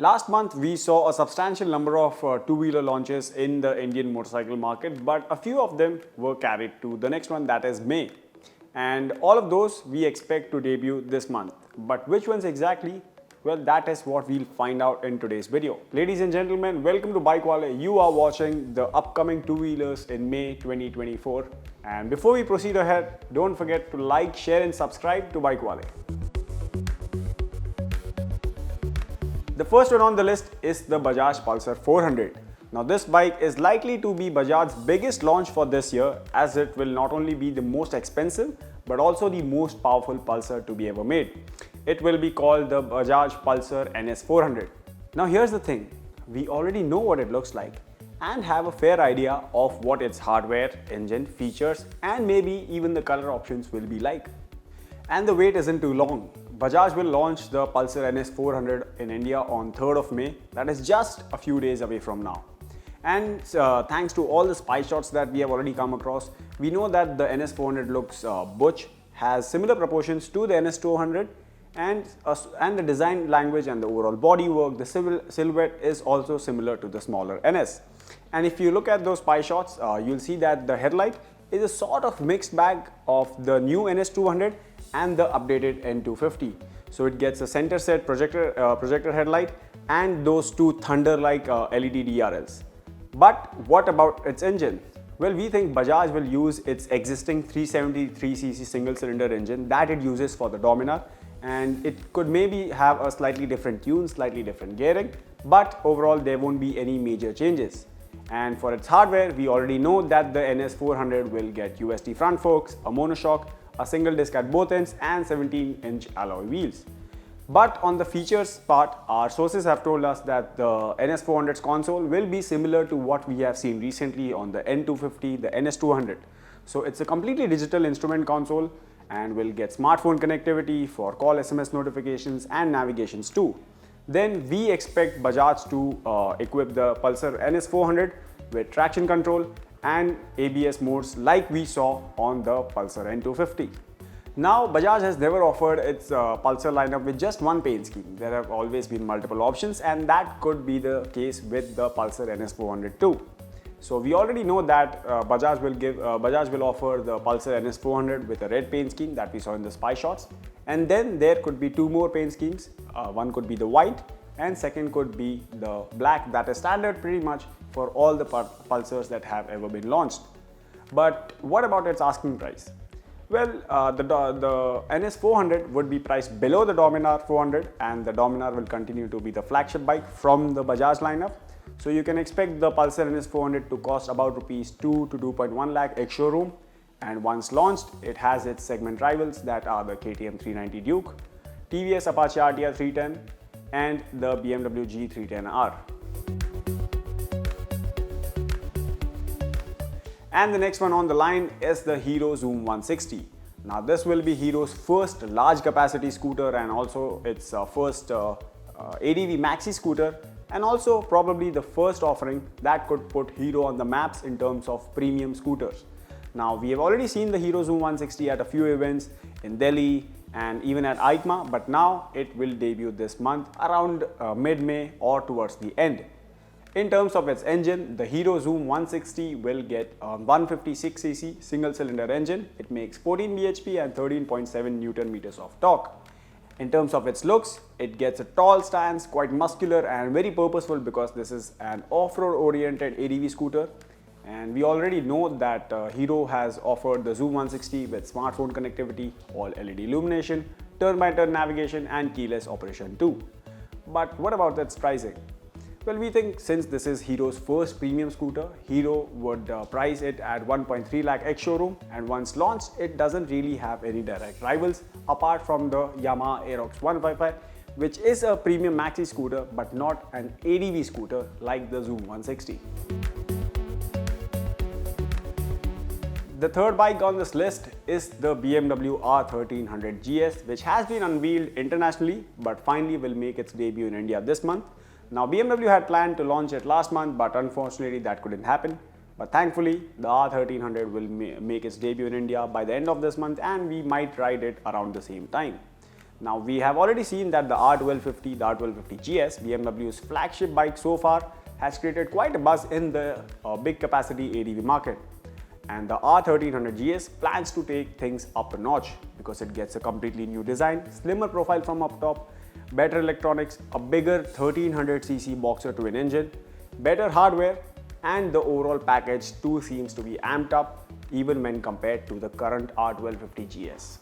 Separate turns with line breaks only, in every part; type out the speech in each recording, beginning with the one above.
Last month, we saw a substantial number of two-wheeler launches in the Indian motorcycle market, but a few of them were carried to the next one, that is May. And all of those we expect to debut this month. But which ones exactly? Well, that is what we'll find out in today's video. Ladies and gentlemen, welcome to Bikewale. You are watching the upcoming two-wheelers in May 2024. And before we proceed ahead, don't forget to like, share and subscribe to Bikewale. The first one on the list is the Bajaj Pulsar 400. Now this bike is likely to be Bajaj's biggest launch for this year, as it will not only be the most expensive but also the most powerful Pulsar to be ever made. It will be called the Bajaj Pulsar NS400. Now here's the thing, we already know what it looks like and have a fair idea of what its hardware, engine, features and maybe even the color options will be like. And the wait isn't too long. Bajaj will launch the Pulsar NS400 in India on 3rd of May, that is just a few days away from now. And thanks to all the spy shots that we have already come across, we know that the NS400 looks butch, has similar proportions to the NS200 and the design language and the overall bodywork, the silhouette is also similar to the smaller NS. And if you look at those spy shots, you'll see that the headlight is a sort of mixed bag of the new NS200 and the updated N250. So it gets a center set projector headlight and those two thunder-like LED DRLs. But what about its engine? Well, we think Bajaj will use its existing 373cc single-cylinder engine that it uses for the Dominar, and it could maybe have a slightly different tune, slightly different gearing, but overall there won't be any major changes. And for its hardware, we already know that the NS400 will get USD front forks, a monoshock, a single disc at both ends and 17-inch alloy wheels. But on the features part, our sources have told us that the NS400's console will be similar to what we have seen recently on the N250, the NS200. So it's a completely digital instrument console and will get smartphone connectivity for call, SMS notifications and navigations too. Then we expect Bajaj to equip the Pulsar NS400 with traction control and ABS modes like we saw on the Pulsar N250. Now, Bajaj has never offered its Pulsar lineup with just one paint scheme. There have always been multiple options, and that could be the case with the Pulsar NS400 too. So we already know that Bajaj will offer the Pulsar NS400 with a red paint scheme that we saw in the spy shots, and then there could be two more paint schemes. One could be the white and second could be the black, that is standard pretty much for all the Pulsars that have ever been launched. But what about its asking price? Well, the NS400 would be priced below the Dominar 400, and the Dominar will continue to be the flagship bike from the Bajaj lineup. So you can expect the Pulsar NS400 to cost about rupees 2 to 2.1 lakh ex-showroom, and once launched, it has its segment rivals that are the KTM 390 Duke, TVS Apache RTR 310 and the BMW G310R. And the next one on the line is the Hero Xoom 160. Now this will be Hero's first large capacity scooter and also its first ADV maxi scooter, and also probably the first offering that could put Hero on the maps in terms of premium scooters. Now we have already seen the Hero Xoom 160 at a few events in Delhi and even at EICMA, but now it will debut this month around mid-May or towards the end. In terms of its engine, the Hero Xoom 160 will get a 156cc single-cylinder engine. It makes 14 bhp and 13.7 Newton meters of torque. In terms of its looks, it gets a tall stance, quite muscular and very purposeful because this is an off-road oriented ADV scooter. And we already know that Hero has offered the Xoom 160 with smartphone connectivity, all LED illumination, turn-by-turn navigation and keyless operation too. But what about its pricing? Well, we think since this is Hero's first premium scooter, Hero would price it at 1.3 lakh ex-showroom, and once launched, it doesn't really have any direct rivals apart from the Yamaha Aerox 155, which is a premium maxi scooter but not an ADV scooter like the Xoom 160. The third bike on this list is the BMW R1300 GS, which has been unveiled internationally but finally will make its debut in India this month. Now BMW had planned to launch it last month, but unfortunately that couldn't happen. But thankfully the R1300 will make its debut in India by the end of this month, and we might ride it around the same time. Now we have already seen that the R1250, the R1250 GS, BMW's flagship bike so far, has created quite a buzz in the big capacity ADV market. And the R1300 GS plans to take things up a notch because it gets a completely new design, slimmer profile from up top, better electronics, a bigger 1300cc boxer twin engine, better hardware, and the overall package too seems to be amped up even when compared to the current R1250 GS.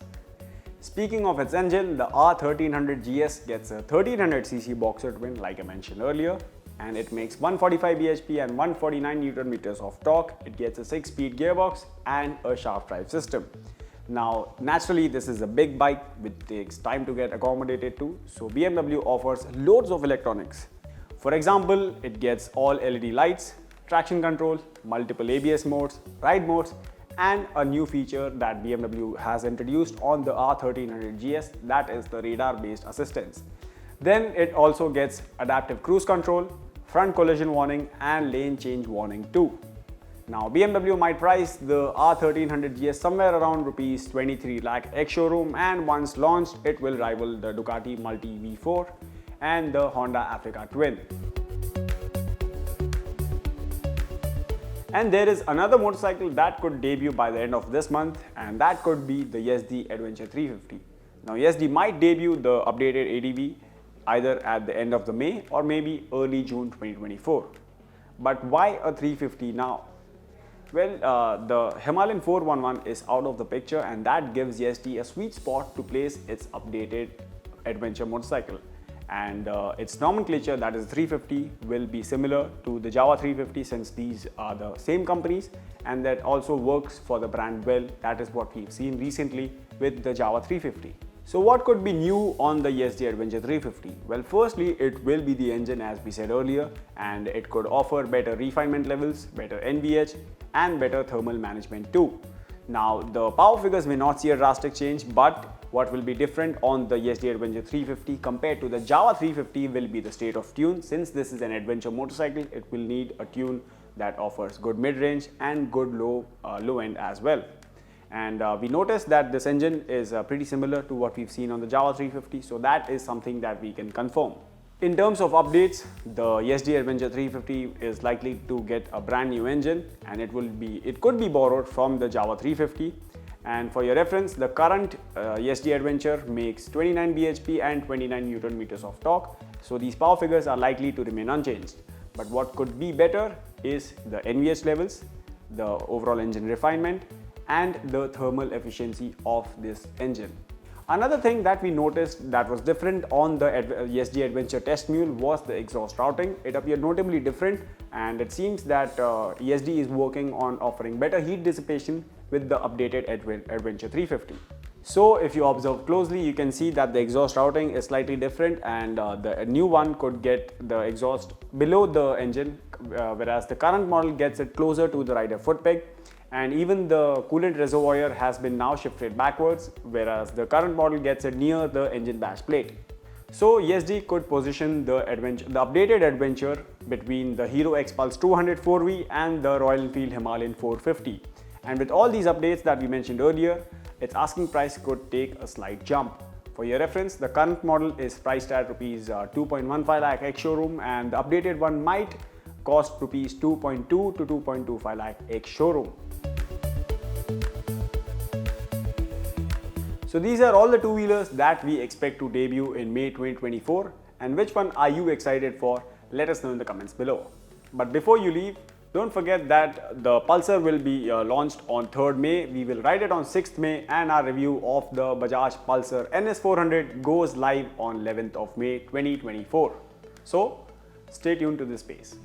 Speaking of its engine, the R1300 GS gets a 1300cc boxer twin like I mentioned earlier, and it makes 145 bhp and 149 Nm of torque. It gets a 6-speed gearbox and a shaft drive system. Now, naturally, this is a big bike which takes time to get accommodated to, so BMW offers loads of electronics. For example, it gets all LED lights, traction control, multiple ABS modes, ride modes, and a new feature that BMW has introduced on the R1300 GS, that is the radar-based assistance. Then it also gets adaptive cruise control, front collision warning, and lane change warning too. Now, BMW might price the R1300 GS somewhere around Rs 23 lakh ex-showroom, and once launched, it will rival the Ducati Multi V4 and the Honda Africa Twin. And there is another motorcycle that could debut by the end of this month, and that could be the Yezdi Adventure 350. Now, Yezdi might debut the updated ADV either at the end of the May or maybe early June 2024. But why a 350 now? Well, the Himalayan 411 is out of the picture, and that gives Yezdi a sweet spot to place its updated adventure motorcycle. And its nomenclature, that is 350, will be similar to the Java 350 since these are the same companies, and that also works for the brand well. That is what we've seen recently with the Java 350. So what could be new on the Yezdi Adventure 350? Well, firstly, it will be the engine as we said earlier, and it could offer better refinement levels, better NVH, and better thermal management too. Now, the power figures may not see a drastic change, but what will be different on the Yezdi Adventure 350 compared to the Java 350 will be the state of tune. Since this is an adventure motorcycle, it will need a tune that offers good mid-range and good low end as well. And we noticed that this engine is pretty similar to what we've seen on the Java 350, so that is something that we can confirm. In terms of updates, the Yezdi Adventure 350 is likely to get a brand new engine, and it could be borrowed from the Java 350. And for your reference, the current Yezdi Adventure makes 29 bhp and 29 Nm of torque, so these power figures are likely to remain unchanged. But what could be better is the NVH levels, the overall engine refinement, and the thermal efficiency of this engine. Another thing that we noticed that was different on the Yezdi Adventure test mule was the exhaust routing. It appeared notably different, and it seems that Yezdi is working on offering better heat dissipation with the updated Adventure 350. So if you observe closely, you can see that the exhaust routing is slightly different, and the new one could get the exhaust below the engine, whereas the current model gets it closer to the rider foot peg. And even the coolant reservoir has been now shifted backwards, whereas the current model gets it near the engine bash plate. So Yezdi could position the updated Adventure between the Hero Xpulse 200 4V and the Royal Enfield Himalayan 450. And with all these updates that we mentioned earlier, its asking price could take a slight jump. For your reference, the current model is priced at Rs 2.15 lakh ex-showroom, and the updated one might cost Rs 2.2 to 2.25 lakh ex-showroom. So these are all the two-wheelers that we expect to debut in May 2024, and which one are you excited for? Let us know in the comments below. But before you leave, don't forget that the Pulsar will be launched on 3rd May. We will ride it on 6th May, and our review of the Bajaj Pulsar NS400 goes live on 11th of May 2024. So stay tuned to this space.